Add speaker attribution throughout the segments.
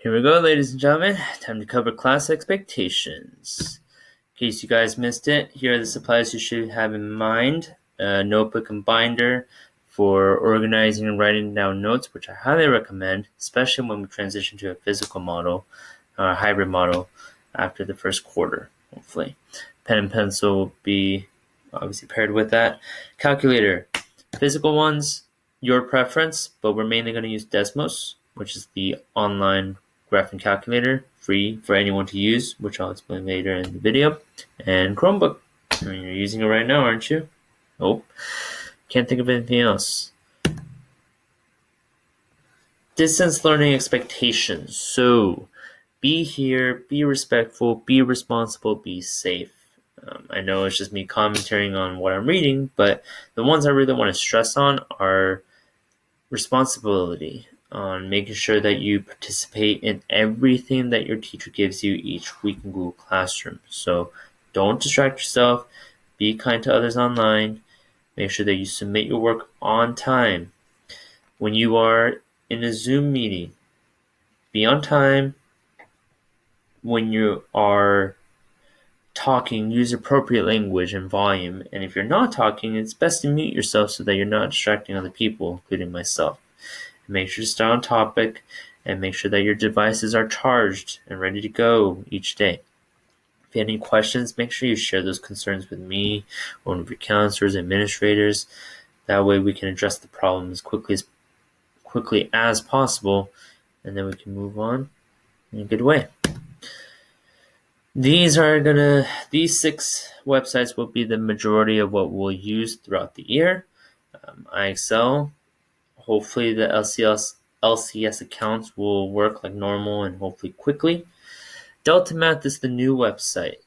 Speaker 1: Here we go, ladies and gentlemen. Time to cover class expectations. In case you guys missed it, here are the supplies you should have in mind. A notebook and binder for organizing and writing down notes, which I highly recommend, especially when we transition to a physical model, a hybrid model, after the first quarter, hopefully. Pen and pencil will be obviously paired with that. Calculator. Physical ones, your preference, but we're mainly going to use Desmos, which is the online graphing calculator, free for anyone to use, which I'll explain later in the video. And Chromebook. I mean, you're using it right now, aren't you? Nope. Can't think of anything else. Distance learning expectations. So, be here, be respectful, be responsible, be safe. I know it's just me commentating on what I'm reading, but the ones I really want to stress on are responsibility, on making sure that you participate in everything that your teacher gives you each week in Google Classroom. So don't distract yourself, be kind to others online, make sure that you submit your work on time. When you are in a Zoom meeting, be on time. When you are talking, use appropriate language and volume. And if you're not talking, it's best to mute yourself so that you're not distracting other people, including myself. Make sure to stay on topic and make sure that your devices are charged and ready to go each day. If you have any questions, make sure you share those concerns with me or one of your counselors, administrators. That way we can address the problem as quickly as possible, and then we can move on in a good way. These 6 websites will be the majority of what we'll use throughout the year. IXL, hopefully the LCS accounts will work like normal and hopefully quickly. Delta Math is the new website,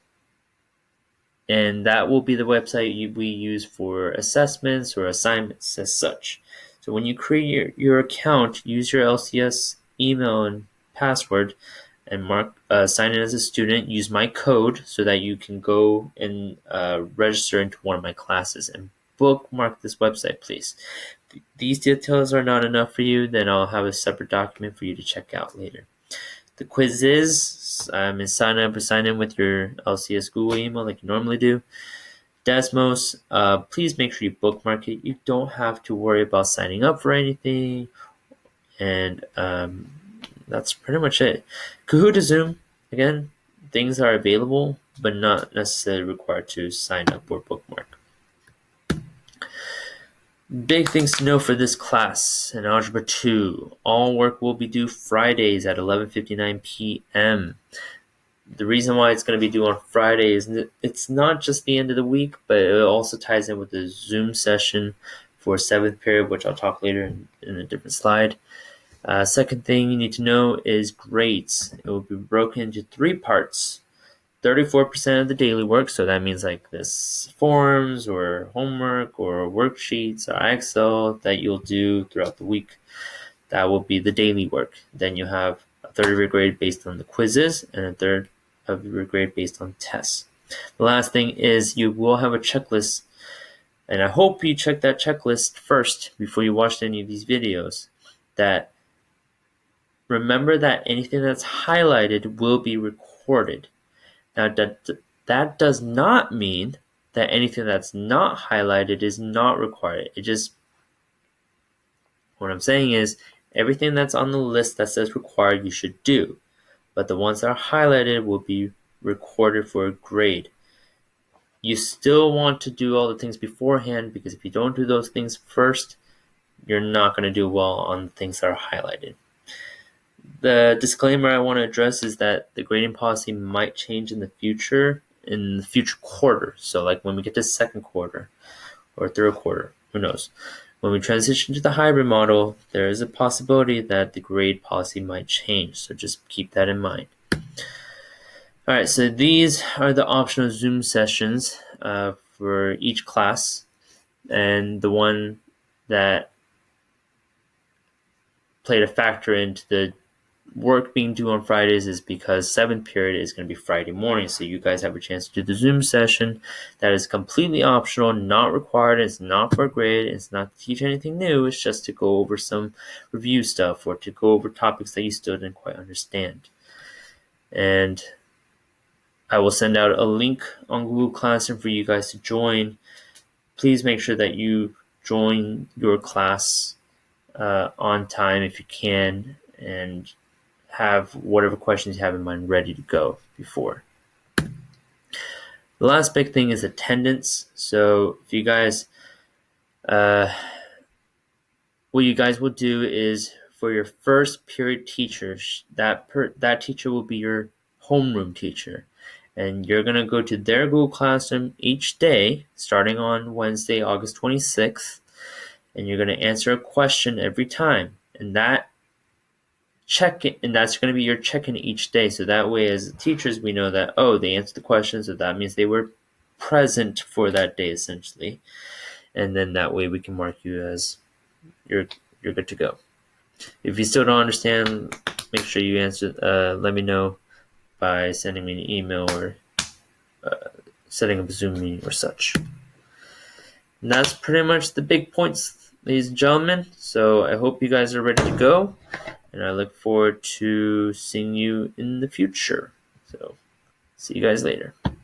Speaker 1: and that will be the website we use for assessments or assignments as such. So when you create your account, use your LCS email and password and sign in as a student. Use my code so that you can go and register into one of my classes, and bookmark this website, please. If these details are not enough for you, then I'll have a separate document for you to check out later. The quiz is sign in with your LCS Google email like you normally do. Desmos, please make sure you bookmark it. You don't have to worry about signing up for anything, and that's pretty much it. Kahoot Zoom, again, things are available, but not necessarily required to sign up or bookmark. Big things to know for this class in Algebra 2. All work will be due Fridays at 11:59 p.m. The reason why it's going to be due on Friday is it's not just the end of the week, but it also ties in with the Zoom session for 7th period, which I'll talk later in a different slide. Second thing you need to know is grades. It will be broken into 3 parts. 34% of the daily work, so that means like this forms or homework or worksheets or Excel that you'll do throughout the week. That will be the daily work. Then you have a third of your grade based on the quizzes and a third of your grade based on tests. The last thing is you will have a checklist, and I hope you check that checklist first before you watch any of these videos. Remember that anything that's highlighted will be recorded. Now, that does not mean that anything that's not highlighted is not required. What I'm saying is, everything that's on the list that says required, you should do. But the ones that are highlighted will be recorded for a grade. You still want to do all the things beforehand, because if you don't do those things first, you're not going to do well on the things that are highlighted. The disclaimer I want to address is that the grading policy might change in the future quarter. So like when we get to second quarter or third quarter, who knows? When we transition to the hybrid model, there is a possibility that the grade policy might change. So just keep that in mind. All right, so these are the optional Zoom sessions for each class, and the one that played a factor into the work being due on Fridays is because 7th period is going to be Friday morning, so you guys have a chance to do the Zoom session. That is completely optional, not required. It's not for a grade. It's not to teach anything new. It's just to go over some review stuff or to go over topics that you still didn't quite understand. And I will send out a link on Google Classroom for you guys to join. Please make sure that you join your class on time if you can, and have whatever questions you have in mind ready to go before. The last big thing is attendance. So if you guys, what you guys will do is for your first period teacher, that teacher will be your homeroom teacher. And you're going to go to their Google Classroom each day, starting on Wednesday, August 26th, and you're going to answer a question every time. And that's going to be your check-in each day. So that way, as teachers, we know that, they answered the question, so that means they were present for that day, essentially. And then that way we can mark you as you're good to go. If you still don't understand, make sure you answer. Let me know by sending me an email or setting up a Zoom meeting or such. And that's pretty much the big points, ladies and gentlemen. So I hope you guys are ready to go, and I look forward to seeing you in the future. So see you guys later.